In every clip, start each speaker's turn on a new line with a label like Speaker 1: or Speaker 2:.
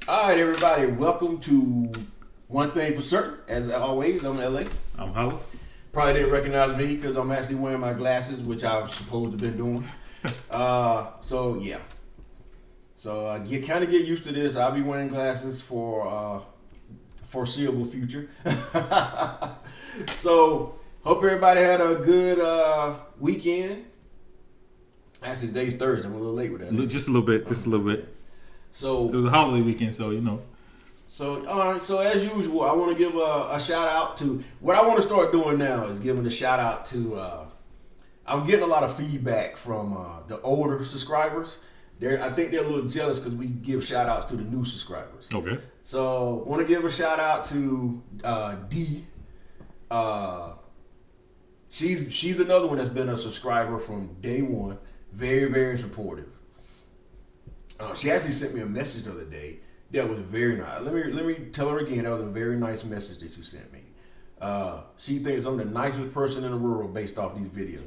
Speaker 1: All right, everybody, welcome to One Thing for Certain. As always, I'm LA.
Speaker 2: I'm Hollis.
Speaker 1: Probably didn't recognize me because I'm actually wearing my glasses, which I've supposed to have been doing. So yeah. So you kind of get used to this. I'll be wearing glasses for foreseeable future. So hope everybody had a good weekend. Actually, today's Thursday. I'm a little late with that.
Speaker 2: Just a little bit.
Speaker 1: So
Speaker 2: It was a holiday weekend, so you know.
Speaker 1: So, all right. So, as usual, I want to give a shout out to what I want to start doing now is giving a shout out to. I'm getting a lot of feedback from the older subscribers. I think they're a little jealous because we give shout outs to the new subscribers.
Speaker 2: Okay.
Speaker 1: So, want to give a shout out to D. She's another one that's been a subscriber from day one. Very, very supportive. She actually sent me a message the other day that was very nice. Let me tell her again. That was a very nice message that you sent me. She thinks I'm the nicest person in the world based off these videos.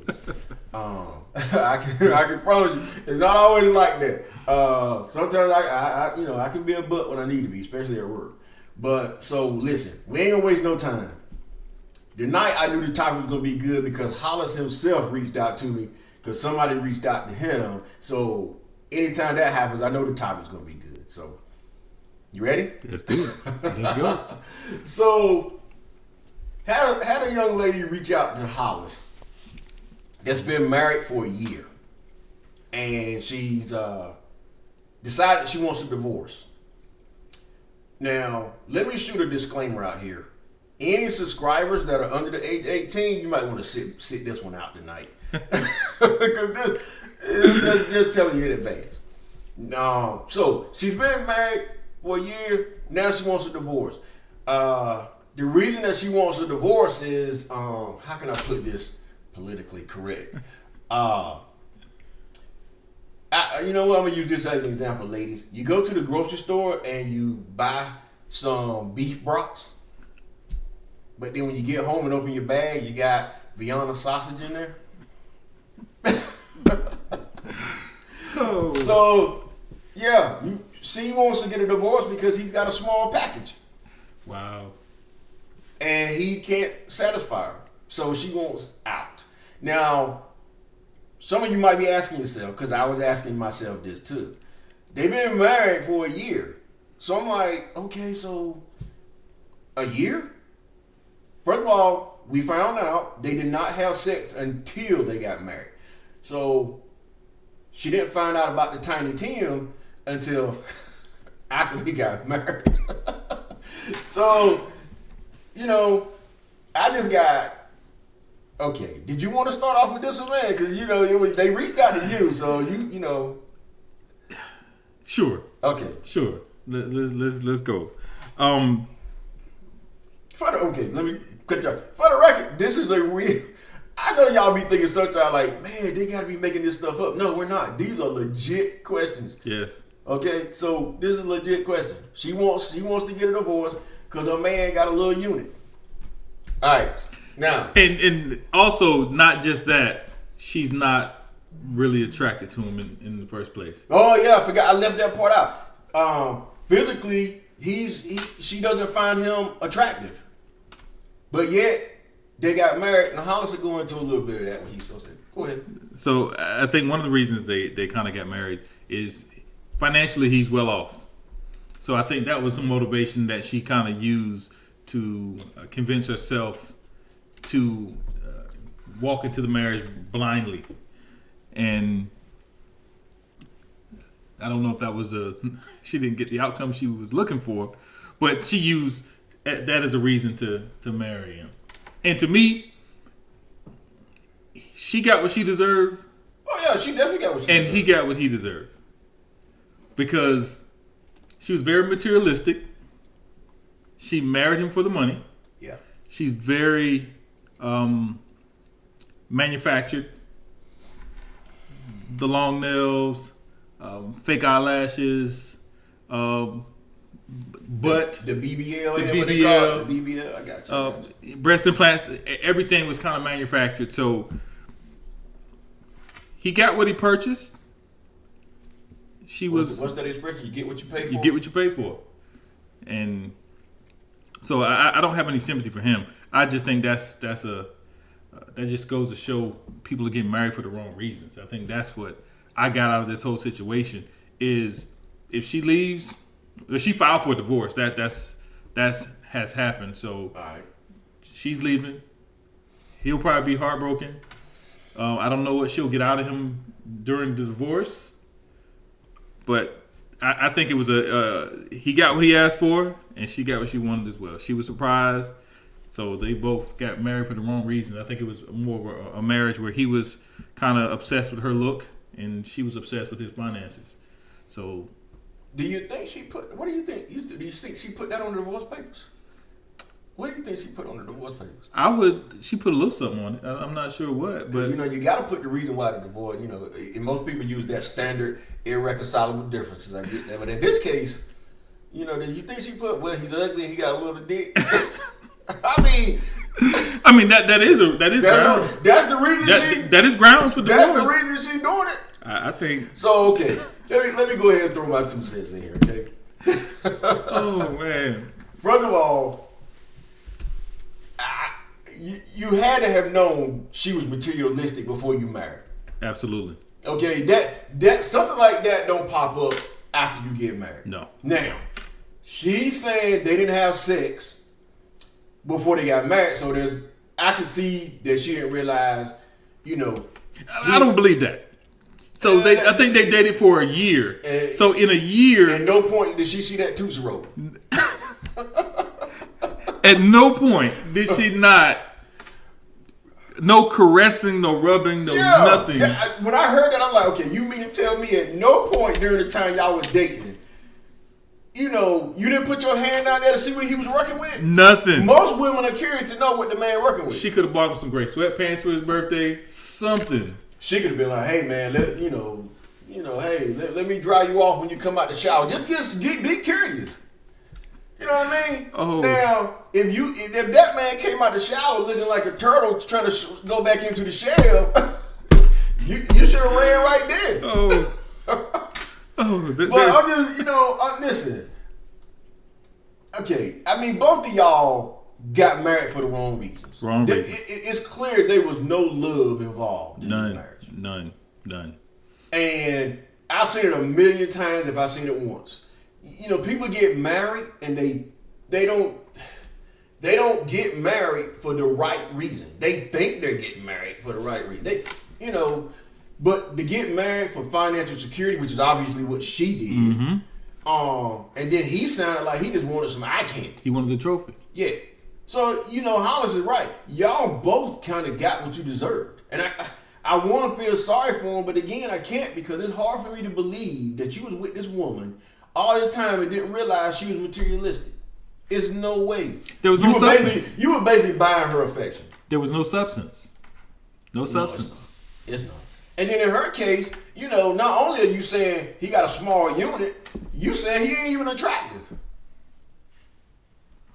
Speaker 1: I can promise you, it's not always like that. Sometimes I can be a butt when I need to be, especially at work. But so listen, we ain't gonna waste no time. The night I knew the topic was gonna be good because Hollis himself reached out to me because somebody reached out to him. So anytime that happens, I know the topic's gonna be good. So, you ready?
Speaker 2: Let's do it. Let's go.
Speaker 1: So, had a young lady reach out to Hollis that's been married for a year, and she's decided she wants a divorce. Now, let me shoot a disclaimer out here. Any subscribers that are under the age of 18, you might want to sit this one out tonight. Because just telling you in advance. So she's been married for a year. Now she wants a divorce. The reason that she wants a divorce is how can I put this politically correct? You know what? I'm gonna use this as an example, ladies. You go to the grocery store and you buy some beef brats, but then when you get home and open your bag, you got Vienna sausage in there.
Speaker 2: Oh.
Speaker 1: So, yeah, she wants to get a divorce because he's got a small package.
Speaker 2: Wow.
Speaker 1: And he can't satisfy her. So she wants out. Now, some of you might be asking yourself, because I was asking myself this too. They've been married for a year. So I'm like, okay, so a year? First of all, we found out they did not have sex until they got married. So she didn't find out about the Tiny Tim until after they got married. So, I just got, okay, did you want to start off with this one, man? Because, they reached out to you, so
Speaker 2: Sure.
Speaker 1: Okay.
Speaker 2: Sure. Let's go.
Speaker 1: Let me cut you off. For the record, this is a weird. I know y'all be thinking sometimes like, man, they gotta be making this stuff up. No, we're not. These are legit questions.
Speaker 2: Yes.
Speaker 1: Okay, so this is a legit question. She wants to get a divorce because her man got a little unit. All right, now
Speaker 2: And also not just that, she's not really attracted to him in the first place.
Speaker 1: oh yeah, I forgot I left that part out. Physically, she doesn't find him attractive, but yet they got married, and Hollis will go into a little bit of that when he's supposed to. Go ahead.
Speaker 2: So I think one of the reasons they kind of got married is financially he's well off. So I think that was some motivation that she kind of used to convince herself to walk into the marriage blindly. And I don't know if that was she didn't get the outcome she was looking for, but she used that as a reason to marry him. And to me, she got what she deserved.
Speaker 1: Oh yeah, she definitely got what she
Speaker 2: and
Speaker 1: deserved.
Speaker 2: he got what he deserved. Because she was very materialistic. She married him for the money.
Speaker 1: Yeah.
Speaker 2: She's very manufactured. The long nails, fake eyelashes, but
Speaker 1: the BBL,
Speaker 2: the
Speaker 1: what they call it, the BBL. I got you.
Speaker 2: Breast implants, everything was kind of manufactured. So he got what he purchased. She was.
Speaker 1: What's that expression? You get what you pay for.
Speaker 2: You get what you pay for. and so I don't have any sympathy for him. I just think that just goes to show people are getting married for the wrong reasons. I think that's what I got out of this whole situation is if she leaves, if she filed for a divorce, that has happened. So
Speaker 1: All right.
Speaker 2: she's leaving. He'll probably be heartbroken. I don't know what she'll get out of him during the divorce, but I think it was he got what he asked for, and she got what she wanted as well. She was surprised, so they both got married for the wrong reasons. I think it was more of a marriage where he was kind of obsessed with her look, and she was obsessed with his finances. So,
Speaker 1: do you think she put? What do you think? Do you think she put that on the divorce papers? What do you think she put on the divorce papers?
Speaker 2: She put a little something on it. I'm not sure what, but
Speaker 1: you got to put the reason why the divorce. And most people use that standard irreconcilable differences. I get that, but in this case, do you think she put? Well, he's ugly. He got a little dick. I mean,
Speaker 2: that is grounds.
Speaker 1: That's the reason
Speaker 2: that is grounds for divorce.
Speaker 1: That's the reason she's doing it.
Speaker 2: I think
Speaker 1: so. Okay, let me go ahead and throw my 2 cents in here. Okay.
Speaker 2: Oh man.
Speaker 1: First of all. You had to have known she was materialistic before you married.
Speaker 2: Absolutely.
Speaker 1: Okay, that something like that don't pop up after you get married.
Speaker 2: No.
Speaker 1: Now, she's saying they didn't have sex before they got married, so I can see that she didn't realize,
Speaker 2: I don't believe that. So I think they dated for a year. So in a year,
Speaker 1: at no point did she see that Tootsie Roll.
Speaker 2: At no point did she not. No caressing, no rubbing, no nothing.
Speaker 1: When I heard that, I'm like, okay, you mean to tell me at no point during the time y'all was dating, you didn't put your hand down there to see what he was working with?
Speaker 2: Nothing.
Speaker 1: Most women are curious to know what the man working with.
Speaker 2: She could have bought him some great sweatpants for his birthday. Something.
Speaker 1: She could have been like, hey man, let me dry you off when you come out the shower. Just be curious. You know what I mean?
Speaker 2: Oh.
Speaker 1: Now, if that man came out the shower looking like a turtle trying to go back into the shell, you should have ran right then.
Speaker 2: Oh.
Speaker 1: But I'm just, listen. Okay, I mean, both of y'all got married for the wrong reasons. It's clear there was no love involved in this marriage.
Speaker 2: None. And
Speaker 1: I've seen it a million times if I've seen it once. People get married and they don't get married for the right reason. They think they're getting married for the right reason. But to get married for financial security, which is obviously what she did. Mm-hmm. And then he sounded like he just wanted some eye candy.
Speaker 2: He wanted the trophy.
Speaker 1: Yeah. So Hollis is right. Y'all both kind of got what you deserved, and I want to feel sorry for him, but again, I can't because it's hard for me to believe that you was with this woman all this time and didn't realize she was materialistic. It's no way.
Speaker 2: There was no substance.
Speaker 1: You were basically buying her affection.
Speaker 2: There was no substance. No substance.
Speaker 1: It's not. And then in her case, not only are you saying he got a small unit, you saying he ain't even attractive.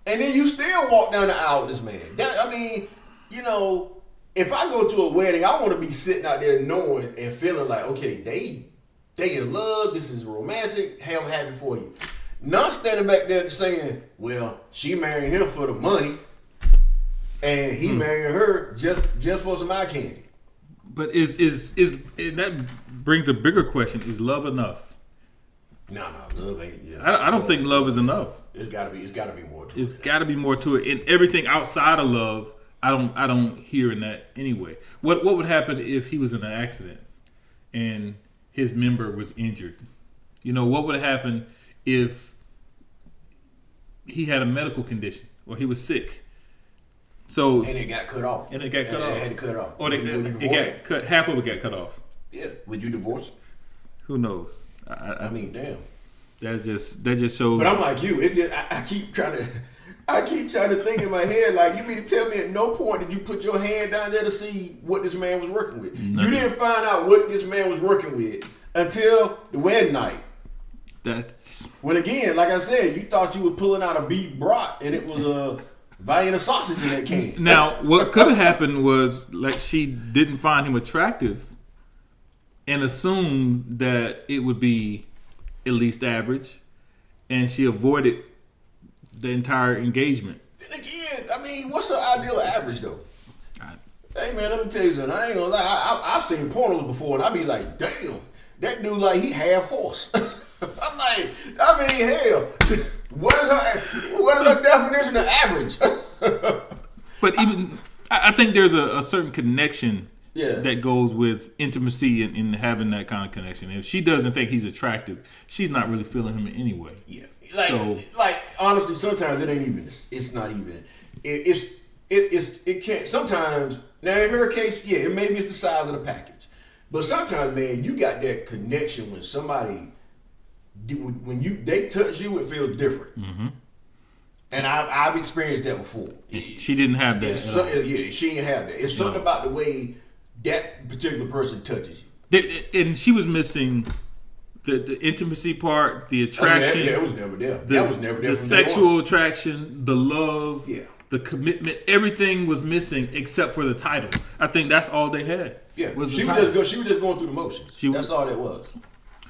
Speaker 1: And then you still walk down the aisle with this man. If I go to a wedding, I want to be sitting out there knowing and feeling like, okay, they in love, this is romantic, hey, I'm happy for you. Not standing back there saying, well, she married him for the money, and he married her just for some eye candy.
Speaker 2: But is that brings a bigger question: is love enough?
Speaker 1: No, love ain't. Yeah,
Speaker 2: I don't think love is enough.
Speaker 1: It's got to be more.
Speaker 2: It's got to be more to it. And everything outside of love, I don't hear in that anyway. What would happen if he was in an accident and his member was injured? What would happen if he had a medical condition or he was sick? So
Speaker 1: and it got cut off.
Speaker 2: And it got cut off.
Speaker 1: It had to cut off.
Speaker 2: Or it got cut. Half of it got cut off.
Speaker 1: Yeah. Would you divorce?
Speaker 2: Who knows?
Speaker 1: I mean, damn.
Speaker 2: That just shows.
Speaker 1: But I'm like you. It just I keep trying to think in my head like, you mean to tell me at no point did you put your hand down there to see what this man was working with?
Speaker 2: Nothing.
Speaker 1: You didn't find out what this man was working with until the wedding night. When again, like I said, you thought you were pulling out a beef brat and it was a Vienna sausage in that can.
Speaker 2: Now, what could have happened was like she didn't find him attractive and assumed that it would be at least average, and she avoided the entire engagement.
Speaker 1: Then again, I mean, what's the ideal average though?
Speaker 2: I-
Speaker 1: Hey man, let me tell you something. I ain't gonna lie. I've seen pornos before, and I be like, damn, that dude like he half horse. I'm like, I mean, hell, what is her definition of average?
Speaker 2: But even I think there's a certain connection
Speaker 1: Yeah.
Speaker 2: that goes with intimacy and having that kind of connection. If she doesn't think he's attractive, she's not really feeling him anyway.
Speaker 1: Yeah, like,
Speaker 2: So-
Speaker 1: like honestly, sometimes it ain't even. It's not even. It can't. Sometimes now in her case, yeah, maybe it's the size of the package, but sometimes, man, you got that connection when somebody, when they touch you, it feels different. Mm-hmm. And I've experienced that before.
Speaker 2: She didn't have that.
Speaker 1: It's yeah, she didn't have that. It's something about the way that particular person touches you.
Speaker 2: And she was missing the intimacy part, the attraction.
Speaker 1: Yeah, it was never there. That was never there.
Speaker 2: The
Speaker 1: from day
Speaker 2: sexual
Speaker 1: one.
Speaker 2: attraction, the love,
Speaker 1: Yeah.
Speaker 2: the commitment, everything was missing except for the title. I think that's all they had.
Speaker 1: Yeah,
Speaker 2: was the
Speaker 1: she
Speaker 2: title.
Speaker 1: was just going through the motions. That's all that was.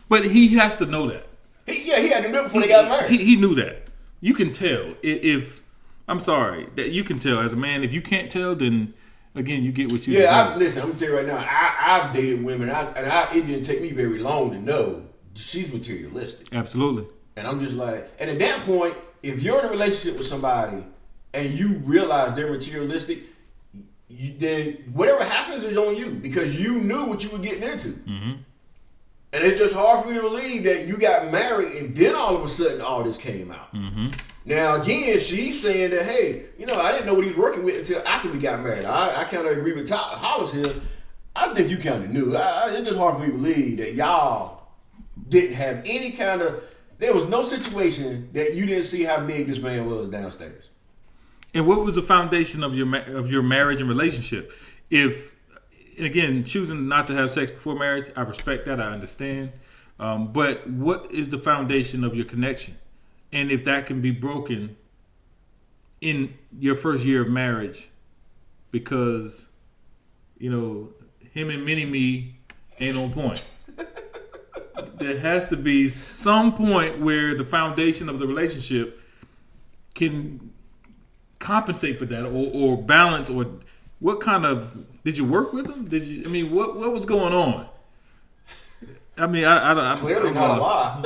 Speaker 2: But he has to know that.
Speaker 1: He had to know before they got married.
Speaker 2: He knew that. You can tell. If I'm sorry, that you can tell as a man. If you can't tell, then again, you get what you deserve.
Speaker 1: Listen, I'm gonna tell you right now. I've dated women, it didn't take me very long to know she's materialistic.
Speaker 2: Absolutely.
Speaker 1: And I'm just like, and at that point, if you're in a relationship with somebody and you realize they're materialistic, then whatever happens is on you because you knew what you were getting into. Mm-hmm. And it's just hard for me to believe that you got married and then all of a sudden all this came out. Mm-hmm. Now, again, she's saying that, hey, I didn't know what he was working with until after we got married. I kind of agree with Hollis here. I think you kind of knew. It's just hard for me to believe that y'all didn't have any kind of, there was no situation that you didn't see how big this man was downstairs.
Speaker 2: And what was the foundation of your marriage and relationship? And again, choosing not to have sex before marriage, I respect that. I understand. But what is the foundation of your connection? And if that can be broken in your first year of marriage because, him and Mini-Me ain't on point. There has to be some point where the foundation of the relationship can compensate for that or balance or what kind of, did you work with him? What was going on? I
Speaker 1: Clearly not a lot.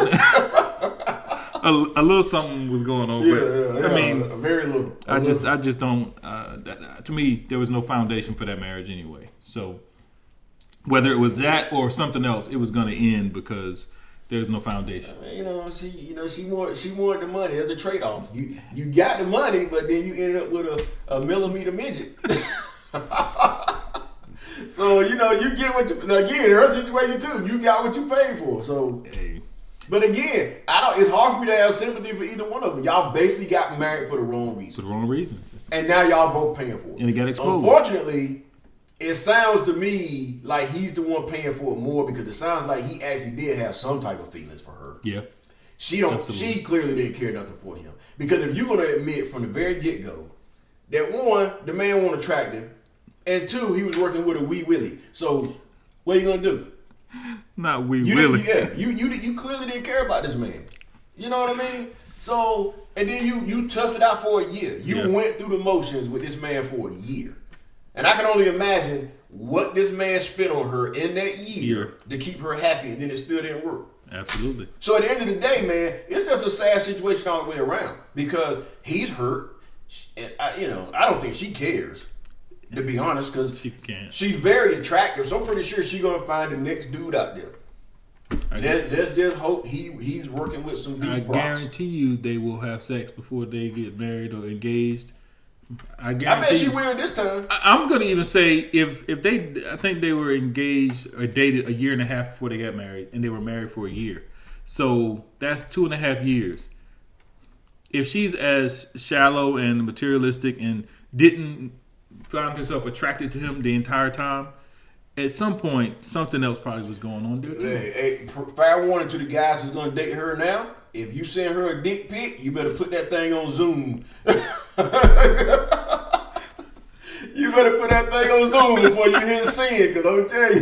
Speaker 2: A little something was going on.
Speaker 1: Yeah, very little.
Speaker 2: I just don't. To me, there was no foundation for that marriage anyway. So whether it was that or something else, it was going to end because there's no foundation.
Speaker 1: She wanted the money. There's a trade off. You got the money, but then you ended up with a millimeter midget. So you get what you again. Her situation too. You got what you paid for. So.
Speaker 2: Hey.
Speaker 1: But again, it's hard for me to have sympathy for either one of them. Y'all basically got married for the wrong reason.
Speaker 2: For the wrong reasons.
Speaker 1: And now y'all both paying for it.
Speaker 2: And it got exposed.
Speaker 1: Unfortunately, it sounds to me like he's the one paying for it more because it sounds like he actually did have some type of feelings for her.
Speaker 2: Yeah.
Speaker 1: She clearly didn't care nothing for him. Because if you're gonna admit from the very get-go that one, the man wasn't attractive, and two, he was working with a wee willie. So what are you gonna do?
Speaker 2: Not really.
Speaker 1: Yeah, you clearly didn't care about this man. You know what I mean? So, and then you toughed it out for a year. You went through the motions with this man for a year. And I can only imagine what this man spent on her in that year to keep her happy, and then it still didn't work.
Speaker 2: Absolutely.
Speaker 1: So at the end of the day, man, it's just a sad situation all the way around because he's hurt. And I don't think she cares. To be honest, because
Speaker 2: she can't.
Speaker 1: She's very attractive, so I'm pretty sure she's gonna find the next dude out there. Let's just hope he's working with some deep rocks.
Speaker 2: Guarantee you they will have sex before they get married or engaged. I
Speaker 1: bet she will this time.
Speaker 2: I'm gonna even say if they, I think they were engaged or dated a year and a half before they got married, and they were married for a year. So that's 2.5 years. If she's as shallow and materialistic and didn't found herself attracted to him the entire time, at some point, something else probably was going on there too.
Speaker 1: Hey, fair warning to the guys who's going to date her now. If you send her a dick pic, you better put that thing on Zoom. You better put that thing on Zoom before you hit send, because I'm going to tell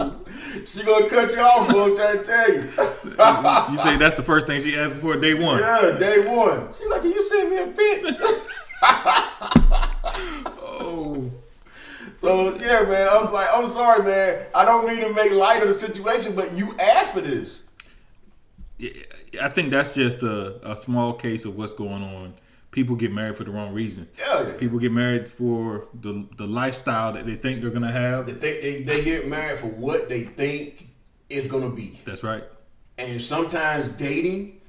Speaker 1: you. She gonna cut you off, bro. I'm trying to tell you.
Speaker 2: You say that's the first thing she asked for day one.
Speaker 1: Yeah, day one. She like, can you send me a pic?
Speaker 2: Oh.
Speaker 1: So yeah, man. I'm like, I'm sorry, man. I don't mean to make light of the situation, but you asked for this.
Speaker 2: Yeah, I think that's just a small case of what's going on. People get married for the wrong reason.
Speaker 1: Yeah.
Speaker 2: People get married for the lifestyle that they think they're gonna have.
Speaker 1: They get married for what they think it's gonna be.
Speaker 2: That's right.
Speaker 1: And sometimes dating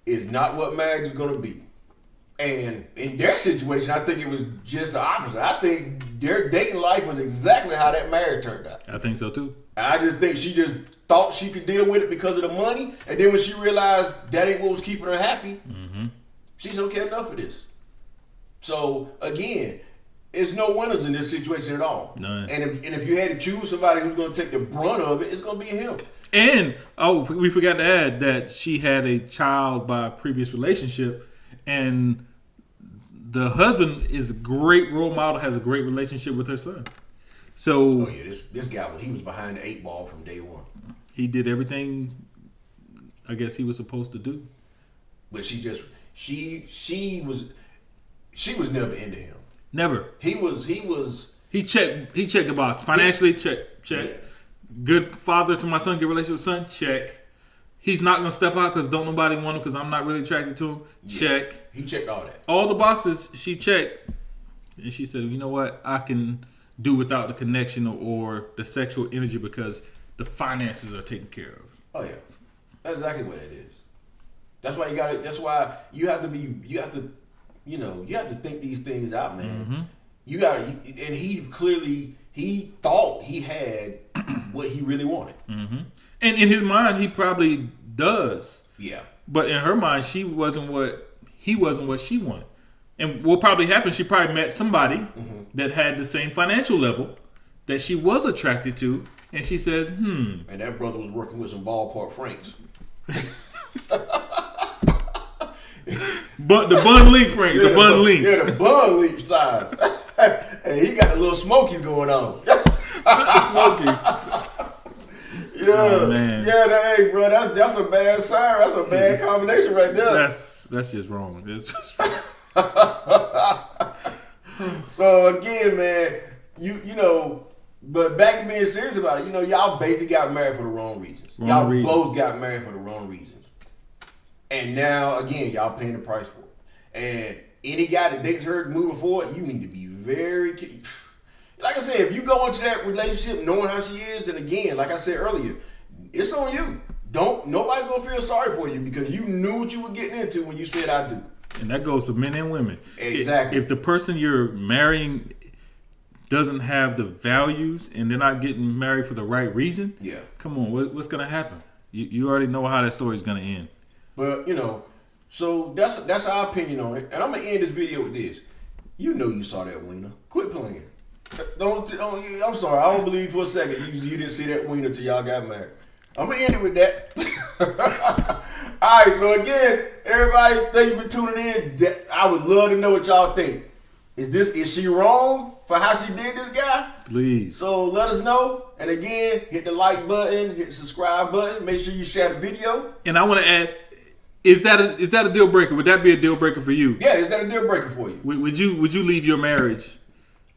Speaker 1: is not what marriage is gonna be. And in their situation, I think it was just the opposite. I think their dating life was exactly how that marriage turned out.
Speaker 2: I think so too.
Speaker 1: And I just think she just thought she could deal with it because of the money. And then when she realized that ain't what was keeping her happy, she said, okay, enough of this. So again, there's no winners in this situation at all.
Speaker 2: None.
Speaker 1: And if you had to choose somebody who's going to take the brunt of it, it's going to be him.
Speaker 2: And we forgot to add that she had a child by a previous relationship, and the husband is a great role model, has a great relationship with her son. So
Speaker 1: Oh yeah, this guy, he was behind the 8 ball from day one.
Speaker 2: he did everything I guess he was supposed to do.
Speaker 1: But she was never into him.
Speaker 2: Never.
Speaker 1: He was
Speaker 2: He checked the box. Financially, check.
Speaker 1: Yeah.
Speaker 2: Good father to my son, good relationship with son, check. He's not gonna step out because don't nobody want him because I'm not really attracted to him. Check.
Speaker 1: He checked all that.
Speaker 2: All the boxes she checked, and she said, "You know what? I can do without the connection or the sexual energy because the finances are taken care of."
Speaker 1: Oh yeah, that's exactly what it is. That's why you got it. That's why you have to think these things out, man.
Speaker 2: Mm-hmm.
Speaker 1: You got to, and he thought he had what he really wanted.
Speaker 2: Mm-hmm. And in his mind, he probably does.
Speaker 1: Yeah.
Speaker 2: But in her mind, he wasn't what she wanted. And what probably happened, she probably met somebody that had the same financial level that she was attracted to, and she said,
Speaker 1: And that brother was working with some ballpark Franks.
Speaker 2: But the Bun Leaf Franks, the Bun Leaf.
Speaker 1: Yeah, the Bun Leaf side. And he got the little smokies going on.
Speaker 2: The Smokies.
Speaker 1: Yeah,
Speaker 2: Oh, man.
Speaker 1: Hey, bro, that's a bad sign. That's a bad combination right there.
Speaker 2: That's just wrong. It's just wrong.
Speaker 1: So again, man, you know, but back to being serious about it, y'all basically got married for the wrong reasons. Y'all both got married for the wrong reasons. And now, again, y'all paying the price for it. And any guy that dates her moving forward, you need to be very careful. Like I said, if you go into that relationship knowing how she is, then again, like I said earlier, it's on you. Nobody's gonna feel sorry for you because you knew what you were getting into when you said I do.
Speaker 2: And that goes to men and women.
Speaker 1: Exactly.
Speaker 2: If the person you're marrying doesn't have the values and they're not getting married for the right reason, come on, what's gonna happen? You already know how that story's gonna end.
Speaker 1: But so that's our opinion on it. And I'm gonna end this video with this. You know you saw that wiener. Quit playing. I'm sorry. I don't believe for a second you didn't see that wiener till y'all got married. I'm gonna end it with that. All right. So again, everybody, thank you for tuning in. I would love to know what y'all think. Is she wrong for how she did this guy?
Speaker 2: Please.
Speaker 1: So let us know. And again, hit the like button, hit the subscribe button. Make sure you share the video.
Speaker 2: And I want to add, is that a deal breaker? Would that be a deal breaker for you?
Speaker 1: Yeah, is that a deal breaker for you?
Speaker 2: Would you leave your marriage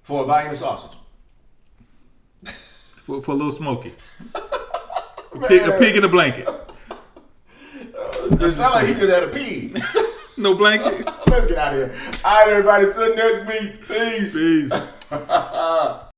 Speaker 1: for a Vienna sausage?
Speaker 2: for a little smoky? A pig in a blanket.
Speaker 1: It sounds like he just had a pig.
Speaker 2: No blanket.
Speaker 1: Let's get out of here. All right, everybody. Till next week. Peace.
Speaker 2: Peace.